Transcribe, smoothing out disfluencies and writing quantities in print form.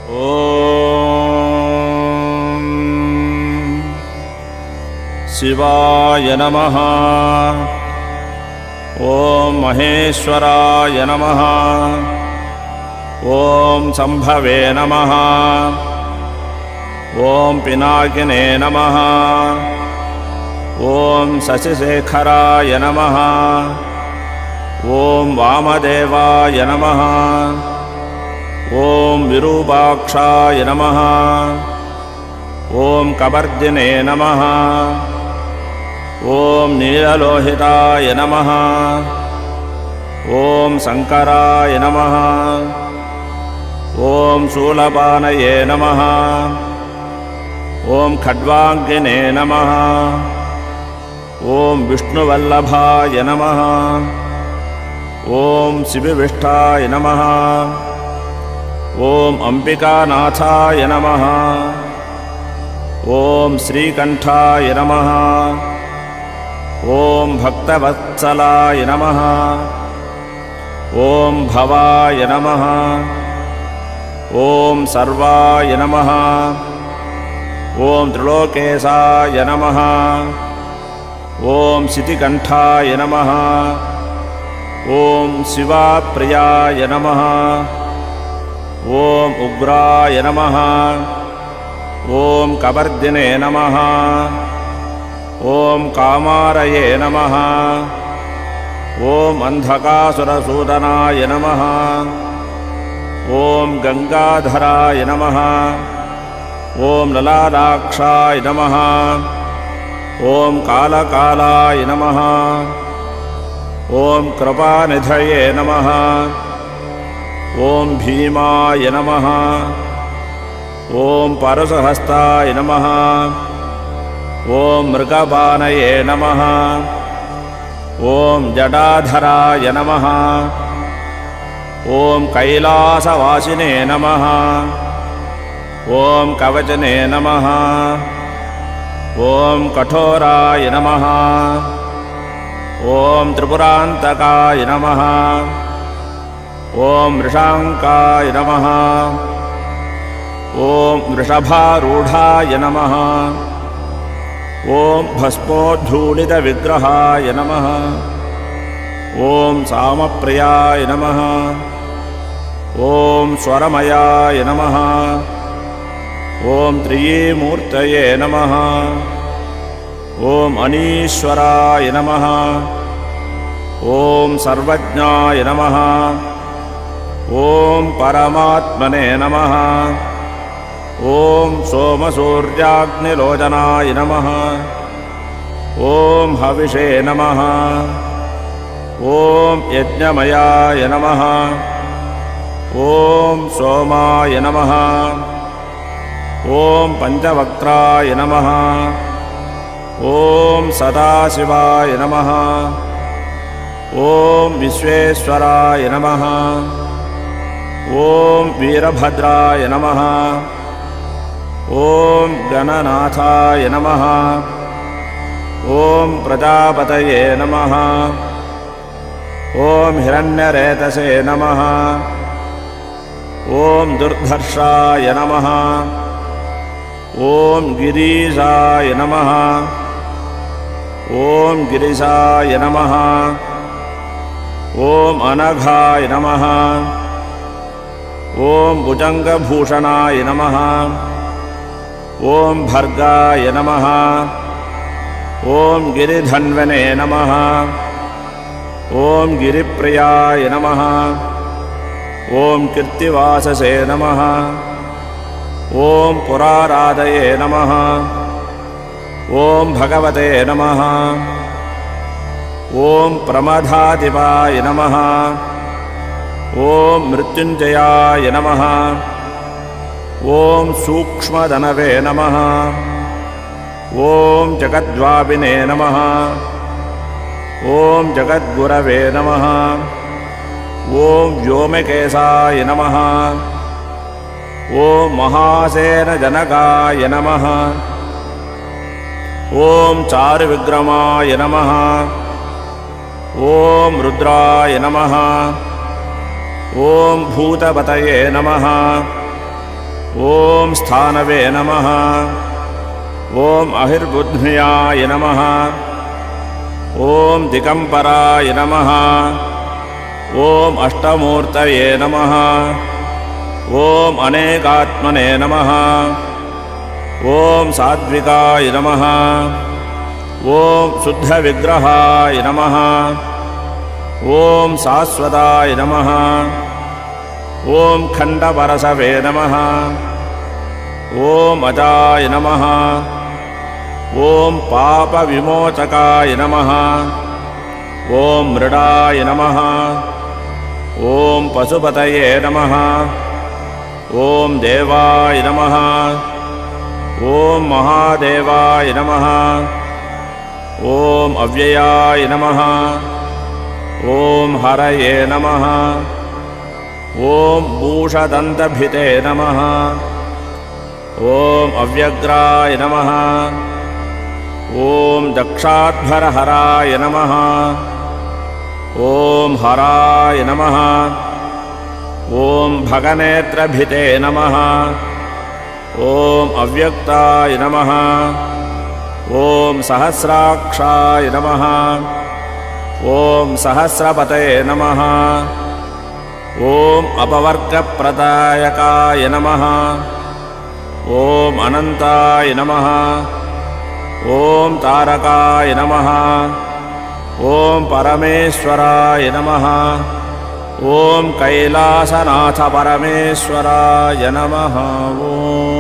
ಓಂ ಶಿವಾಯ ನಮಃ. ಓಂ ಮಹೇಶ್ವರಾಯ ನಮಃ. ಓಂ ಸಂಭವೇ ನಮಃ. ಓಂ ಪಿನಾಕಿನೇ ನಮಃ. ಓಂ ಶಶಿಶೇಖರಾಯ ನಮಃ. ಓಂ ವಾಮದೇವಾಯ ನಮಃ. ಓಂ ವಿರೂಪಾಕ್ಷಾಯ ನಮಃ. ಓಂ ಕಬರ್ದಿನೇ ನಮಃ. ಓಂ ನೀಲಲೋಹಿತಾಯ ನಮಃ. ಓಂ ಶಂಕರಾಯ ನಮಃ. ಓಂ ಶೂಲಪಾನಯೇ ನಮಃ. ಓಂ ಖಡ್ವಾಂಗಿನೇ ನಮಃ. ಓಂ ವಿಷ್ಣುವಲ್ಲಭಾಯ ನಮಃ. ಓಂ ಶಿವವಿಷ್ಠಾಯ ನಮಃ. ಓಂ ಅಂಬಿಕಾನಾಥಾಯ ನಮಃ. ಓಂ ಶ್ರೀಕಂಠಾಯ ನಮಃ. ಓಂ ಭಕ್ತವತ್ಸಲಾಯ ನಮಃ. ಓಂ ಭವಾಯ ನಮಃ. ಓಂ ಸರ್ವಾಯ ನಮಃ. ಓಂ ತ್ರಿಲೋಕೇಶಾಯ ನಮಃ. ಓಂ ಶಿತಿಕಂಠಾಯ ನಮಃ. ಓಂ ಶಿವಪ್ರಿಯಾಯ ನಮಃ. ಓಂ ಉಗ್ರಾಯ ನಮಃ. ಓಂ ಕಬರ್ದಿನೇ ನಮಃ. ಓಂ ಕಾಮಾರಯೇ ನಮಃ. ಓಂ ಅಂಧಕಾಸುರಸೂದನಾಯ ನಮಃ. ಓಂ ಗಂಗಾಧರಾಯ ನಮಃ. ಓಂ ಲಲಾಟಾಕ್ಷಾಯ ನಮಃ. ಓಂ ಕಾಲಕಾಲಾಯ ನಮಃ. ಓಂ ಕೃಪಾನಿಧಯೇ ನಮಃ. ಓಂ ಭೀಮಾಯ ನಮಃ. ಓಂ ಪರಶುಹಸ್ತಾಯ ನಮಃ. ಓಂ ಮೃಗಪಾನಯೇ ನಮಃ. ಓಂ ಜಟಾಧರಾಯ ನಮಃ. ಓಂ ಕೈಲಾಸವಾಸಿನೇ ನಮಃ. ಓಂ ಕವಚನೇ ನಮಃ. ಓಂ ಕಠೋರಾಯ ನಮಃ. ಓಂ ತ್ರಿಪುರಾಂತಕಾಯ ನಮಃ. ಓಂ ವೃಷಾಂಕಾಯ ನಮಃ. ಓಂ ವೃಷಭಾರೂಢಾಯ ನಮಃ. ಓಂ ಭಸ್ಮೋದ್ಧೂಳಿತವಿಗ್ರಹಾಯ ನಮಃ. ಓಂ ಸಾಮಪ್ರಿಯಾಯ ನಮಃ. ಓಂ ಸ್ವರಮಯಾಯ ನಮಃ. ಓಂ ತ್ರಿಯೀಮೂರ್ತಯೇ ನಮಃ. ಓಂ ಅನೀಶ್ವರಾಯ ನಮಃ. ಓಂ ಸರ್ವಜ್ಞಾಯ ನಮಃ. ಓಂ ಪರಮಾತ್ಮನೇ ನಮಃ. ಓಂ ಸೋಮಸೂರ್ಯಾಗ್ನಿಲೋಚನಾಯ ನಮಃ. ಓಂ ಹವಿಷೇ ನಮಃ. ಓಂ ಯಜ್ಞಮಯಾಯ ನಮಃ. ಓಂ ಸೋಮಾಯ ನಮಃ. ಓಂ ಪಂಚವಕ್ತ್ರಾಯ ನಮಃ. ಓಂ ಸದಾಶಿವಾಯ ನಮಃ. ಓಂ ವಿಶ್ವೇಶ್ವರಾಯ ನಮಃ. ಓಂ ವೀರಭದ್ರಾಯ ನಮಃ. ಓಂ ಗಣನಾಥಾಯ ನಮಃ. ಓಂ ಪ್ರಜಾಪತಯೇ ನಮಃ. ಓಂ ಹಿರಣ್ಯರೇತಸೇ ನಮಃ. ಓಂ ದುರ್ಧರ್ಷಾಯ ನಮಃ. ಓಂ ಗಿರೀಶಾಯ ನಮಃ. ಓಂ ಗಿರಿಶಾಯ ನಮಃ. ಓಂ ಅನಘಾಯ ನಮಃ. ಓಂ ಭುಜಂಗಭೂಷಣಾಯ ನಮಃ. ಓಂ ಭರ್ಗಾಯ ನಮಃ. ಓಂ ಗಿರಿಧನ್ವನೇ ನಮಃ. ಓಂ ಗಿರಿಪ್ರಿಯಾಯ ನಮಃ. ಓಂ ಕೀರ್ತಿವಾಸಸೇ ನಮಃ. ಓಂ ಪುರಾರಾಧಯೇ ನಮಃ. ಓಂ ಭಗವತೆ ನಮಃ. ಓಂ ಪ್ರಮದಾಧಿಪಾಯ ನಮಃ. ಓಂ ಮೃತ್ಯುಂಜಯಾಯ ನಮಃ. ಓಂ ಸೂಕ್ಷ್ಮಧನವೇ ನಮಃ. ಓಂ ಜಗದ್ವಾಪಿನೇ ನಮಃ. ಓಂ ಜಗದ್ಗುರವೇ ನಮಃ. ಓಂ ವ್ಯೋಮಕೇಶಾಯ ನಮಃ. ಓಂ ಮಹಾಸೇನಜನಕಾಯ ನಮಃ. ಓಂ ಚಾರುವಿಗ್ರಮಾಯ ನಮಃ. ಓಂ ರುದ್ರಾಯ ನಮಃ. ಓಂ ಭೂತಪತಯೇ ನಮಃ. ॐ स्थानवे नमः। ॐ अहिर्बुद्ध्याय नमः। ॐ दिगम्बराय नमः। ॐ अष्टमूर्तये नमः। ॐ अनेकात्मने नमः। ॐ सात्विकाय नमः। ॐ शुद्धविग्रहाय नमः। ॐ शाश्वताय नमः। ॐ खण्डपरशवे नमः। ॐ अजाय नमः। ॐ पापविमोचकाय नमः। ॐ मृडाय नमः। ॐ पशुपतये नमः। ॐ देवाय नमः। ॐ महादेवाय नमः। ॐ अव्ययाय नमः। ॐ हरये नमः। ॐ भूषदन्तभिते नमः। ॐ अव्यग्राय नमः। ॐ दक्षाध्वरहराय नमः। ॐ हराय नमः। ॐ भगनेत्रभिते नमः। ॐ अव्यक्ताय नमः। ॐ सहस्राक्षाय नमः। ॐ सहस्रपतये नमः। ॐ अपवर्गप्रदायकाय नमः। ॐ अनन्ताय नमः। ॐ तारकाय नमः। ॐ परमेश्वराय नमः। ॐ कैलासनाथ परमेश्वराय नमः। ॐ